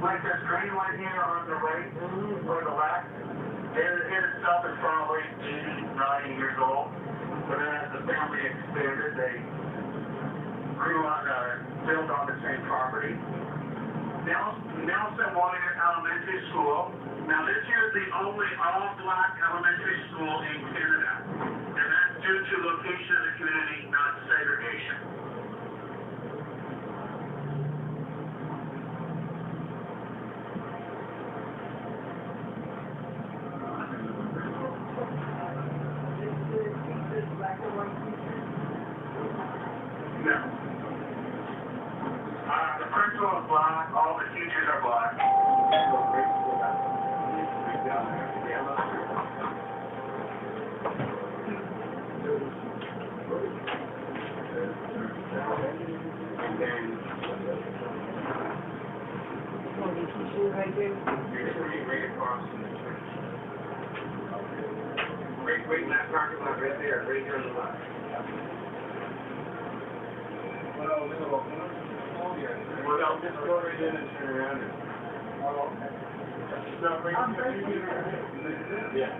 like this green one here on the right or the left, it itself is probably 80, 90 years old. But then as the family expanded, they built on the same property. Nelson Warrior Elementary School. Now this here is the only all-black elementary school in Canada. And that's due to location of the community, not segregation. No. The principal is black, all the teachers are black. And then you're sitting right across from the church. Right in that parking lot right there, right here on the left. Well, I'll just go right in and turn around it. Oh, okay. Yeah.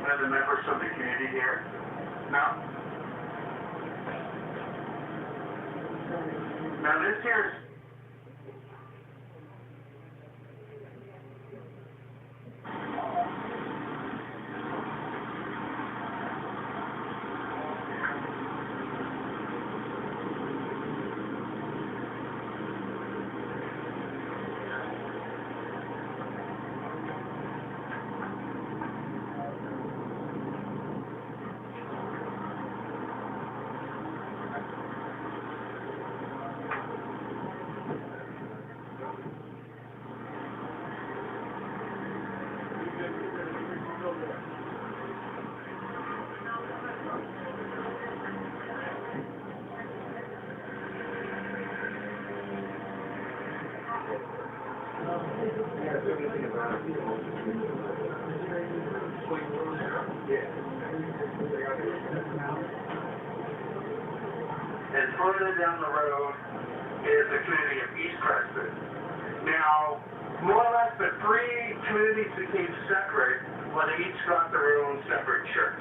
One of the members of the community here? No? Now this here is and further down the road is the community of East Preston. Now, more or less the three communities became separate when they each got their own separate church.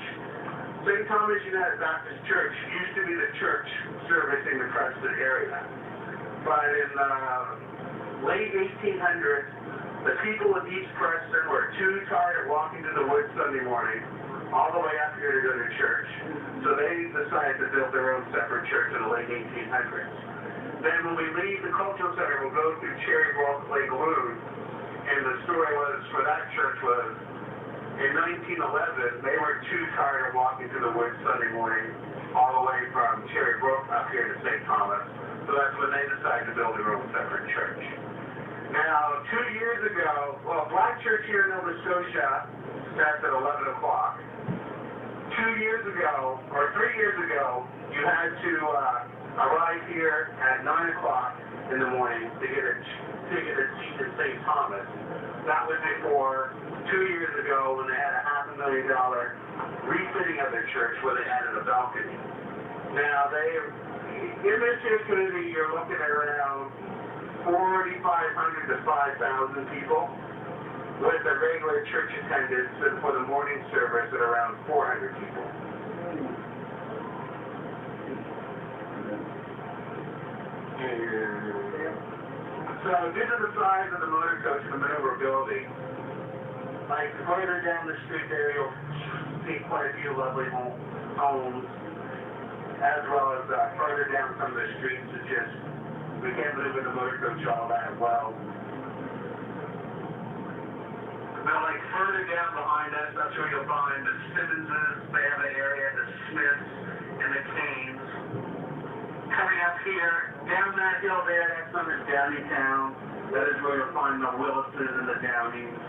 St. Thomas United Baptist Church used to be the church servicing the Preston area. But in the late 1800s, the people of East Preston were too tired of walking to the woods Sunday morning, all the way up here to go to church. So they decided to build their own separate church in the late 1800s. Then when we leave the cultural center, we'll go through Cherry Walk Lake Loon, and the story was for that church was, in 1911, they were too tired of walking to the woods Sunday morning, all the way from Cherry Brook up here to St. Thomas. So that's when they decided to build their own separate church. Now, 2 years ago, well, Black Church here in Nova Scotia starts at 11 o'clock. 2 years ago, or 3 years ago, you had to arrive here at 9 o'clock in the morning to get a seat in St. Thomas. That was before 2 years ago when they had a $500,000 refitting of their church where they added a balcony. Now, in this here community, you're looking at around 4,500 to 5,000 people, with the regular church attendance and for the morning service at around 400 people. So due to the size of the motor coach and the maneuver building, like further down the street there, you'll see quite a few lovely homes, as well as further down some of the streets. It's just, we can't move in the motor coach all that well. Now, like further down behind us, that's where you'll find the Simmonses. They have an area, the Smiths and the Canes. Coming up here, down that hill there, that's on the Downingtown. That is where you'll find the Wilsons and the Downings.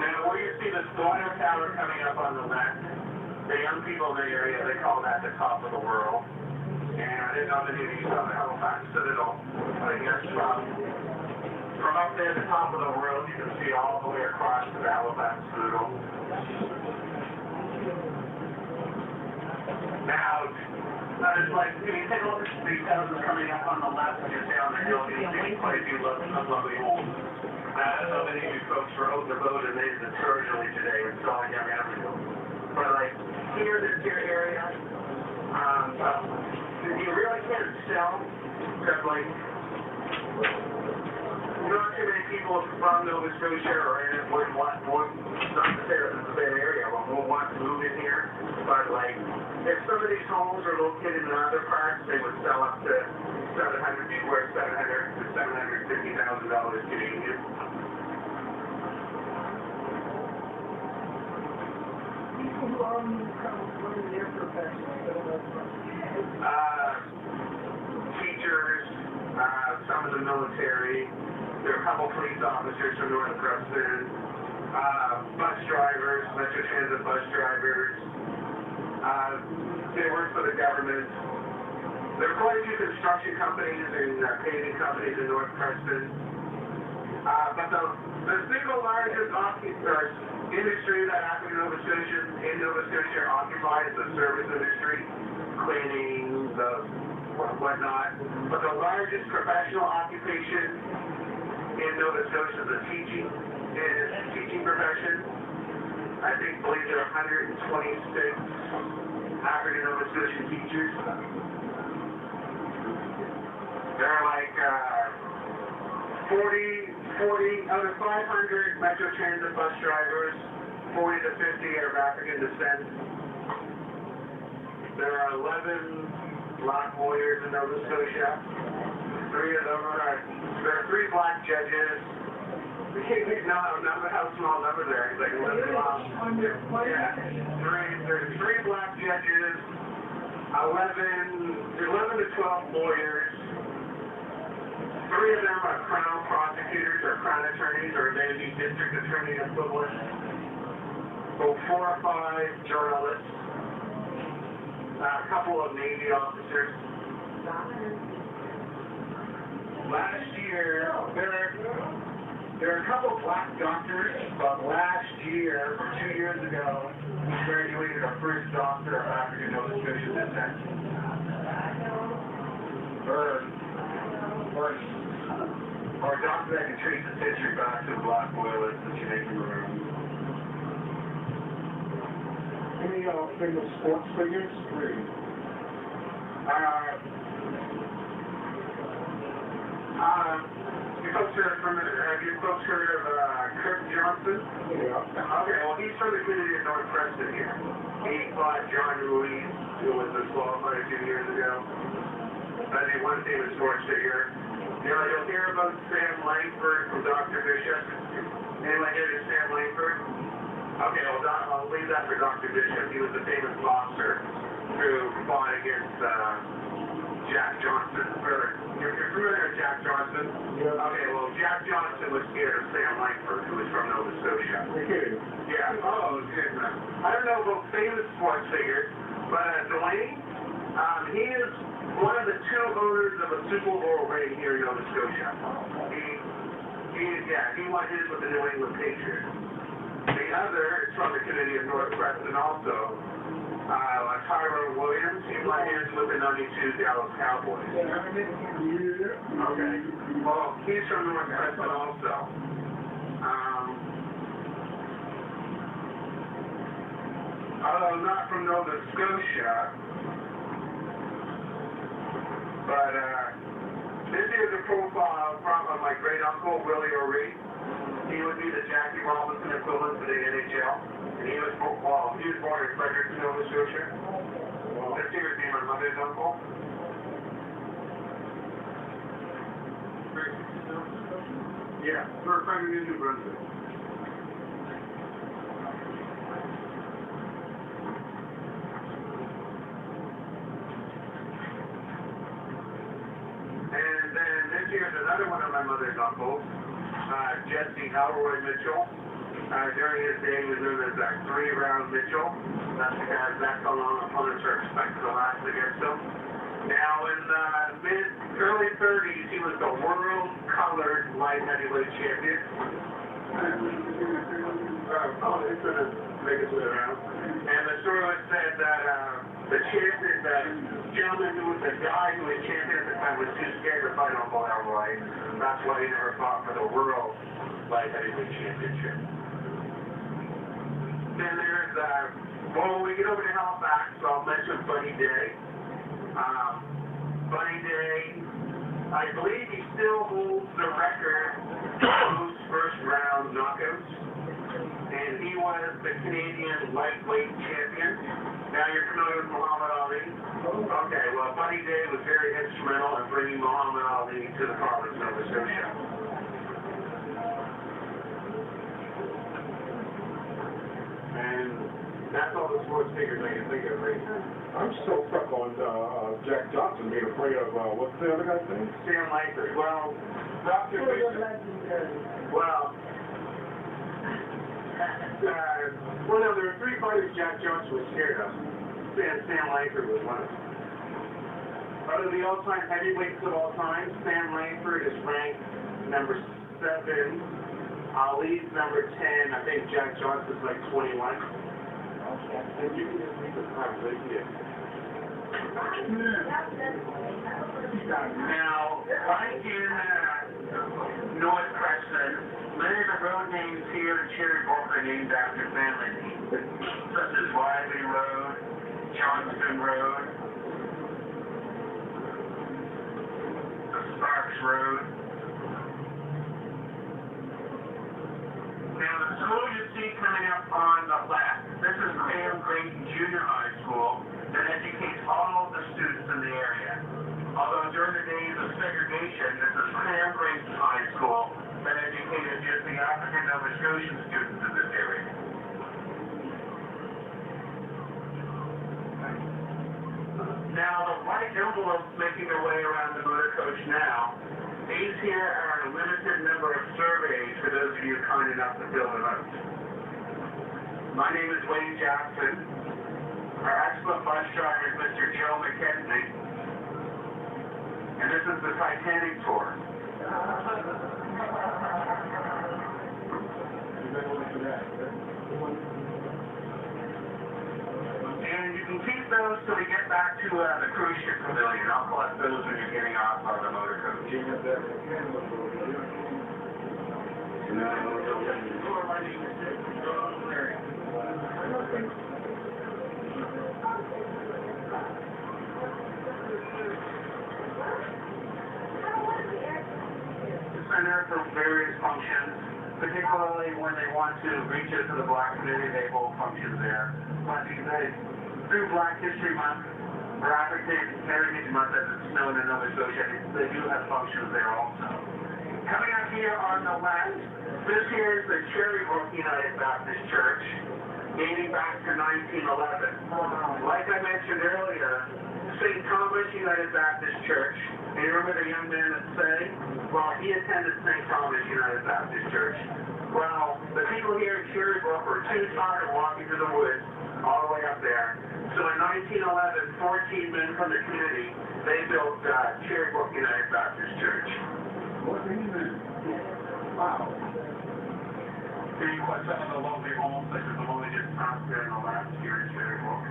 Now, where you see the Scotia Tower coming up on the left, the young people in the area, they call that the top of the world. And I didn't know that you saw the Halifax Citadel, I guess, from From up there at the top of the road, you can see all the way across to the Halifax Poodle. Now, it's like, if you take a look at these houses coming up on the left when you're down the hill, you see quite a few lovely homes. So many of you folks were out the boat and made the tour early today and saw Young Avenue. But like, here, this here area, you really can't sell, because like, not too many people from Nova Scotia or in it would not to say that it's a bad area, but won't want to move in here. But like, if some of these homes are located in other parts, they would sell up to $750,000 to $750,000 Canadian. People who are learning their profession, teachers, some of the military. There are a couple police officers from North Preston, bus drivers, Metro Transit bus drivers. They work for the government. There are quite a few construction companies and paving companies in North Preston. But the single largest industry that happens in Nova Scotia occupies the service industry, cleaning, whatnot. But the largest professional occupation in Nova Scotia is the teaching profession. I believe there are 126 African Nova Scotian teachers. There are like 40 out of 500 Metro Transit bus drivers, 40 to 50 are of African descent. There are 11 black lawyers in Nova Scotia. There are 3 black judges. How small number there? It's like 11 black. Yeah. There's 3 black judges, 11 to 12 lawyers. 3 of them are crown prosecutors or crown attorneys or maybe district attorney equivalent. So 4 or 5 journalists. A couple of Navy officers. Last year, there are a couple black doctors, but last year, 2 years ago, we graduated our first doctor of African Nova Scotia descent. Or a doctor that can trace his history back to the black boilers, the Jamaikan Maroons. Any famous sports figures? Have you folks heard of Kirk Johnson? Yeah. Okay, well, he's from the community of North Preston here. He fought John Ruiz, who was disqualified a few years ago. I think one famous sports figure. You'll hear about Sam Langford from Dr. Bishop. Anyone hear of Sam Langford? Okay, well, I'll leave that for Dr. Bishop. He was a famous boxer who fought against Jack Johnson. You're familiar with Jack Johnson? Yeah. Okay, well, Jack Johnson was scared of Sam Langford, who was from Nova Scotia. Okay. Yeah. Oh, good. I don't know about famous sports figures, but Delaney, he is one of the 2 owners of a Super Bowl ring here in Nova Scotia. He won his with the New England Patriots. The other is from the community of North Preston also. Tyrone Williams, he won his with the '92 Dallas Cowboys. Okay. Well, he's from North Preston also. Although not from Nova Scotia, but this is a profile from my great uncle Willie O'Ree. He would be the Jackie Robinson equivalent to the NHL. And he was born in Fredericton, Nova Scotia. This here would be my mother's uncle. Yeah, we're Fredericton, New Brunswick. And then this here is another one of my mother's uncles, Jesse Elroy Mitchell. During his day, he was known as 3-Round Mitchell. That's because that's how long opponents are expected to last against him. Now, in the early 30s, he was the world-colored light heavyweight champion. He's going to make it to the round. And the story said that the gentleman who was the guy who was champion at the time was too scared to fight on Boyle Roy. That's why he never fought for the world light heavyweight championship. Then there's, when we get over to Halifax, I'll mention Buddy Day. Buddy Day, I believe he still holds the record for most first-round knockouts. And he was the Canadian lightweight champion. Now you're familiar with Muhammad Ali? Okay, well, Buddy Day was very instrumental in bringing Muhammad Ali to the province of Nova Scotia. And that's all the sports figures I can think of right now. I'm still stuck on Jack Johnson being afraid of, what's the other guy's name? Sam Langford. Well, Dr. Bishop. Well, no, there were three fighters Jack Johnson was scared of. Sam Langford was one of them. Out of the all-time heavyweights of all time, Sam Langford is ranked number 7. Ali's number 10. I think Jack Johnson's like 21. And you can just read the times right here. Now, like in North Preston, many of the road names here in Cherry Brook are named after family names, such as Wiley Road, Johnston Road, Sparks Road. Now, the school you see coming up on the left, this is Graham Creighton Junior High School that educates all of the students in the area. Although during the days of segregation, this is Graham Creighton High School that educated just the African Nova Scotian students in this area. Now, the white envelopes making their way around the motor coach now, these here are a limited number of surveys for those of you kind enough to fill them out. My name is Wayne Jackson. Our excellent bus driver is Mr. Joe McKenzie. And this is the Titanic tour. And you can keep those till we get back to the cruise ship pavilion. I'll collect those when you're getting off on the motor coach. The center for various functions, particularly when they want to reach out to the Black community, they hold functions there. Through Black History Month, or African Heritage Month as it's known in Nova Scotia, they do have functions there also. Coming up here on the left, this here is the Cherry Brook United Baptist Church, dating back to 1911. Like I mentioned earlier, St. Thomas United Baptist Church, and you remember the young man that sang? Well, he attended St. Thomas United Baptist Church. Well, the people here in Cherry Brook were too tired of walking through the woods all the way up there. So in 1911, 14 men from the community, they built Cherry Brook United Baptist Church. 14 men? Wow. Here you got some of the lovely homes, such as the one we just passed there in the last year in Cherry Brook.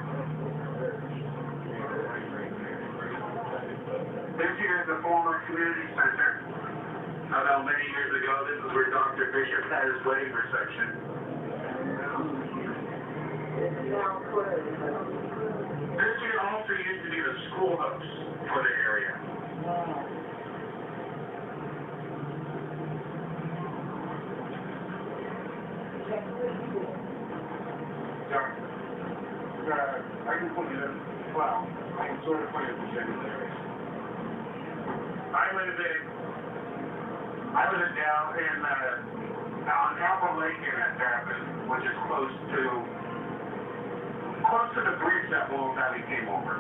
This here is the former community center. About many years ago, this is where Dr. Bishop had his wedding reception. This here also used to be the schoolhouse for the area. I can put you in, well, I can sort of put it in January. I live down in, on Apple Lake in Annapolis, which is close to the bridge that Will Valley came over.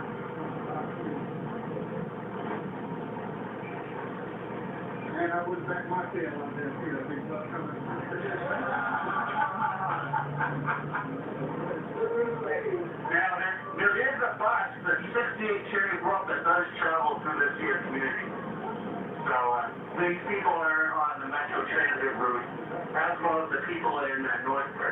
And I would back my tail on there too. I think that's coming. Now, there is a bus, the 68 Cherry Brook, that does does travel through this here community. So these people are on the Metro Transit route, as well as the people in North Prairie.